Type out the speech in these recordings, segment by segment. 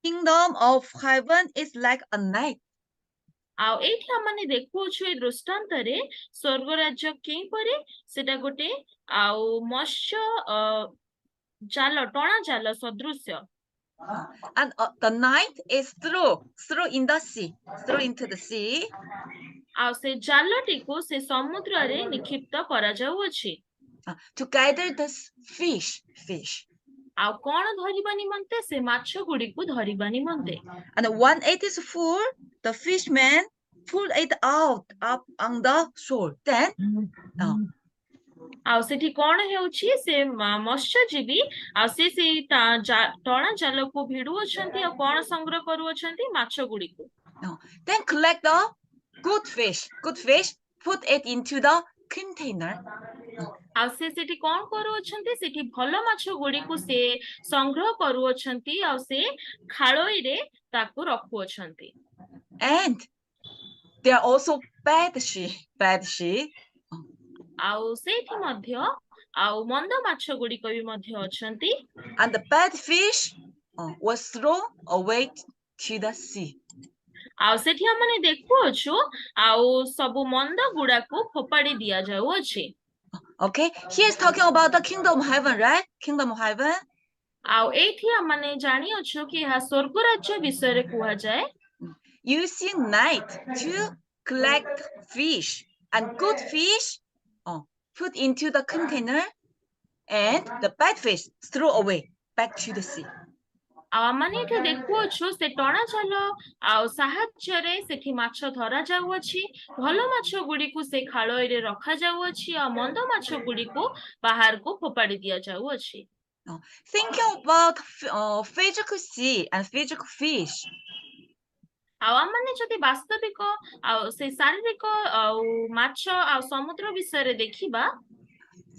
Kingdom of heaven is like a night. ଆଉ ଏଇଠି ଆମମାନେ ଦେଖୁଛୁ ଏ ଦୃଷ୍ଟାନ୍ତରେ ସ୍ୱର୍ଗ ରାଜ୍ୟ କିପରି ସେଟା ଗୋଟେ ଆଉ ମତ୍ସ୍ୟ ଜାଲ ଟଣା ଜାଲ ସଦୃଶ୍ୟ And the night is through in the sea, through into the sea. ଆଉ ସେ ଜାଲଟିକୁ ସେ ସମୁଦ୍ରରେ ନିକ୍ଷିପ୍ତ କରାଯାଉଅଛି To gather the fish. ଆଉ କଣ ଧରିବା ନିମନ୍ତେ ସେ ମାଛ ଗୁଡିକୁ ଧରିବା ନିମନ୍ତେ And when it is full, the fishermen pull it out up on the shore. Then ଆଉ ସେଠି କଣ ହେଉଛି ସେ ମତ୍ସ୍ୟଜୀବୀ ଆଉ ସେ ସେଇ ଟଣା ଜାଲକୁ ଭିଡୁଅଛନ୍ତି ଆଉ କଣ ସଂଗ୍ରହ କରୁଅଛନ୍ତି ମାଛ ଗୁଡିକୁ then collect the good fish, put it into the container. ଆଉ ସେ ସେଠି କଣ କରୁଅଛନ୍ତି ସେଠି ଭଲ ମାଛ ଗୁଡିକୁ ସେ ସଂଗ୍ରହ କରୁଅଛନ୍ତି ଆଉ ସେ ଖାଳୋଇରେ ତାକୁ ରଖୁଅଛନ୍ତି And there are also bad fish. ଆଉ ସେଇଠି ମଧ୍ୟ ଆଉ ମନ୍ଦ ମାଛ ଗୁଡିକ ବି ମଧ୍ୟ ଅଛନ୍ତି And the bad fish was thrown away to the sea. ଆଉ ସେଠି ଆମେ ଦେଖୁଅଛୁ ଆଉ ସବୁ ମନ୍ଦ ଗୁଡାକୁ ଫୋପାଡି ଦିଆଯାଉଅଛି Okay, here's talking about the kingdom of heaven, right? Kingdom of heaven. ଆଉ ଏଇଠି ଆମେ ଜାଣିଅଛୁ କି ଏହା ସ୍ୱର୍ଗ ରାଜ୍ୟ ବିଷୟରେ କୁହାଯାଏ Using night to collect fish and good fish put into the container and the bad fish throw away back to the sea. ଆଉ ଆମେ ଏଠି ଦେଖୁଅଛୁ ସେ ଟଣା ଜାଲ ଆଉ ସାହାଯ୍ୟରେ ସେଠି ମାଛ ଧରା ଯାଉଅଛି ଭଲ ମାଛ ଗୁଡିକୁ ସେ ଖାଳୋଇରେ ରଖାଯାଉଅଛି ଆଉ ମନ୍ଦ ମାଛ ଗୁଡିକୁ ବାହାରକୁ ଫୋପାଡି ଦିଆଯାଉଅଛି Thinking about physical sea and physical fish. ଆଉ ଆମେ ଯଦି ବାସ୍ତବିକ ଆଉ ସେ ଶାରୀରିକ ଆଉ ମାଛ ଆଉ ସମୁଦ୍ର ବିଷୟରେ ଦେଖିବା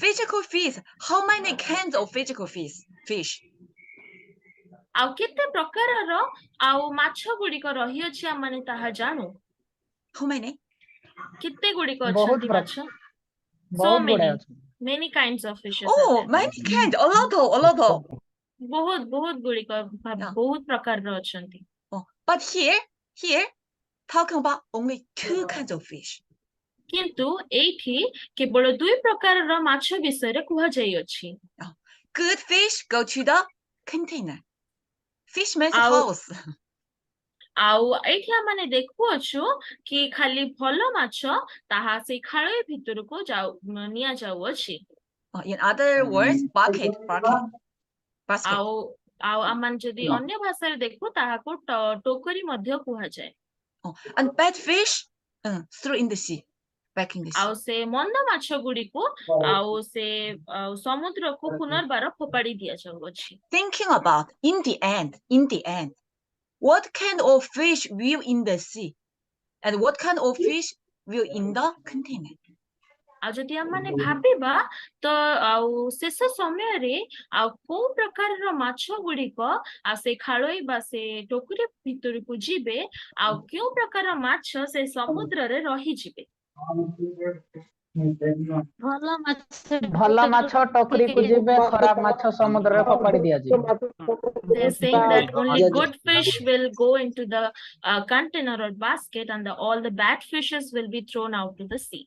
Physical fish, how many kinds of physical fish? ଆଉ କେତେ ପ୍ରକାରର ଆଉ ମାଛ ଗୁଡିକ ରହିଅଛି ଆମେ ତାହା ଜାଣୁ How many? କେତେ ଗୁଡିକ ଅଛନ୍ତି ମାଛ so many kinds of fishes many kinds, a lot of ବହୁତ ଗୁଡିକ ବହୁତ ପ୍ରକାରର ଅଛନ୍ତି but here talking about only 2 kinds of fish. କିନ୍ତୁ ଏଇଠି କେବଳ 2 ପ୍ରକାରର ମାଛ ବିଷୟରେ କୁହାଯାଇଅଛି good fish go to the container, fishman's house. ଆଉ ଏଇଠି ଆମେ ଦେଖୁଅଛୁ କି ଖାଲି ଭଲ ମାଛ ତାହା ସେଇ ଖାଳୋଇ ଭିତରକୁ ନିଆଯାଉଅଛି in other words bucket. ଆଉ ଆମେ ଯଦି ଅନ୍ୟ ଭାଷାରେ ଦେଖୁ ତାହାକୁ ଟୋକରୀ ମଧ୍ୟ କୁହାଯାଏ and bad fish throw in the sea, back in the sea. ଆଉ ସେ ମନ୍ଦ ମାଛ ଗୁଡିକୁ ଆଉ ସେ ସମୁଦ୍ରକୁ ପୁନର୍ବାର ଫୋପାଡି ଦିଆଯାଉଅଛି thinking about in the end what kind of fish will in the sea and what kind of fish will in the container. ଆଉ ଯଦି ଆମେ ଭାବିବା ତ ଆଉ ଶେଷ ସମୟରେ ଆଉ କୋଉ ପ୍ରକାରର ମାଛ ଗୁଡିକ ଆଉ ସେ ଖାଳୋଇ ବା ସେ ଟୋକରୀ ଭିତରକୁ ଯିବେ ଆଉ କେଉଁ ପ୍ରକାର ମାଛ ସେ ସମୁଦ୍ରରେ ରହିଯିବେ ଭଲ ମାଛ ଟୋକରୀକୁ ଯିବେ ଖରାପ ମାଛ ସମୁଦ୍ରରେ ଫୋପାଡ଼ି ଦିଆଯିବ they're saying that only good fish will go into the container or basket and all the bad fishes will be thrown out to the sea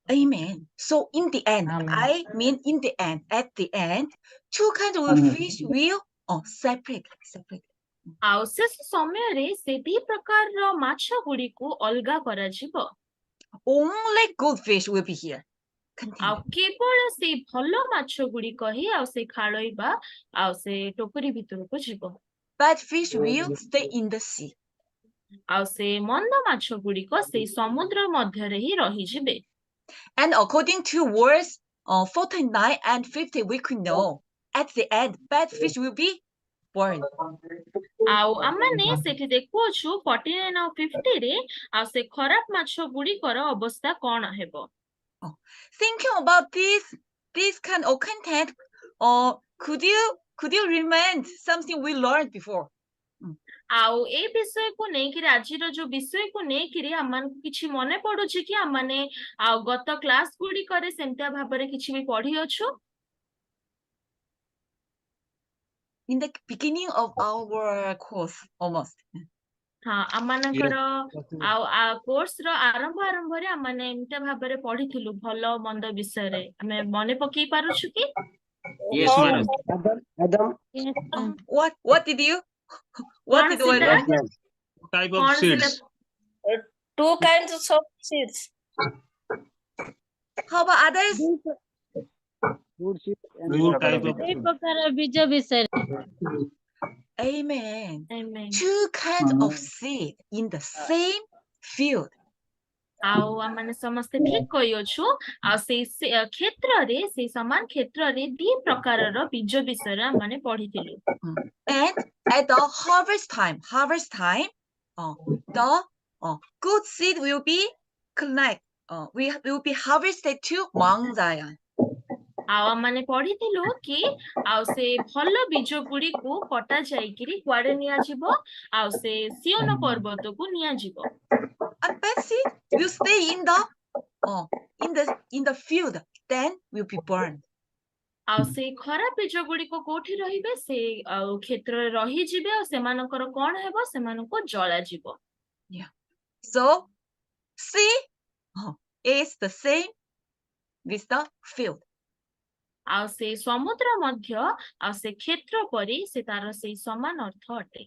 Amen. So in the end, in the end, at the end, 2 kinds of fish will separate. ଆଉ ଶେଷ ସମୟରେ ସେ ଦି ପ୍ରକାରର ମାଛ ଗୁଡିକୁ ଅଲଗା କରାଯିବ only good fish will be here. ଆଉ କେବଳ ସେ ଭଲ ମାଛ ଗୁଡିକ ହିଁ ଆଉ ସେ ଖାଳୋଇ ବା ଆଉ ସେ ଟୋକରୀ ଭିତରକୁ ଯିବ bad fish will stay in the sea. ଆଉ ସେ ମନ୍ଦ ମାଛ ଗୁଡିକ ସେଇ ସମୁଦ୍ର ମଧ୍ୟରେ ହିଁ ରହିଯିବେ and according to verse 49 and 50 we could know at the end bad fish will be born. ଆଉ ଆମେ ସେଠି ଦେଖୁଅଛୁ 49 ଆଉ 50 ରେ ଆଉ ସେ ଖରାପ ମାଛ ଗୁଡିକର ଅବସ୍ଥା କଣ ହେବ thinking about this kind of content could you remind something we learned before ଆଉ ଏ ବିଷୟକୁ ନେଇକିରି ଆଜିର ଯୋଉ ବିଷୟକୁ ନେଇକିରି ଆମମାନଙ୍କୁ କିଛି ମନେ ପଡୁଛି କି ଆମେ ଆଉ ଗତ କ୍ଲାସ ଗୁଡିକରେ ସେମିତିଆ ଭାବରେ କିଛି ବି ପଢିଅଛୁ in the beginning of our course almost. ହଁ ଆମମାନଙ୍କର କୋର୍ସ ର ଆରମ୍ଭରେ ଆମମାନେ ଏମିତି ଭାବରେ ପଢିଥିଲୁ ଭଲ ମନ୍ଦ ବିଷୟରେ ଆମେ ମନେ ପକେଇ ପାରୁଛୁ କି? Yes, madam. What did you? What did you Consider- learn? Type of କଣ seeds. ସେଟା Two kinds of seeds. How about others? Two type of ଦୁଇ ପ୍ରକାର ବୀଜ ବିଷୟରେ Amen. Amen. Two kinds of seed in the same field. ଆଉ ଆମମାନେ ସମସ୍ତେ ଠିକ କହିଅଛୁ ଆଉ ସେଇ କ୍ଷେତ୍ରରେ ସେଇ ସମାନ କ୍ଷେତ୍ରରେ ଦି ପ୍ରକାରର ବୀଜ ବିଷୟରେ ଆମମାନେ ପଢିଥିଲୁ And at the harvest time, the good seed will be collected. We will be harvested to Mount Zion. ଆଉ ଆମମାନେ ପଢିଥିଲୁ କି ଆଉ ସେ ଭଲ ବୀଜ ଗୁଡିକୁ କଟା ଯାଇକିରି କୁଆଡେ ନିଆଯିବ ଆଉ ସେ ସିଓନ ପର୍ବତକୁ ନିଆଯିବ And bad seed will stay in the field, then will be burned. ଆଉ ସେ ଖରାପ ବୀଜ ଗୁଡିକ କୋଉଠି ରହିବେ ସେ ଆଉ କ୍ଷେତ୍ରରେ ରହିଯିବେ ଆଉ ସେମାନଙ୍କର କଣ ହେବ ସେମାନଙ୍କୁ ଜଳାଯିବ So sea is the same with the field. ଆଉ ସେ ସମୁଦ୍ର ମଧ୍ୟ ଆଉ ସେ କ୍ଷେତ୍ର ପରି ସେ ତାର ସେଇ ସମାନ ଅର୍ଥ ଅଟେ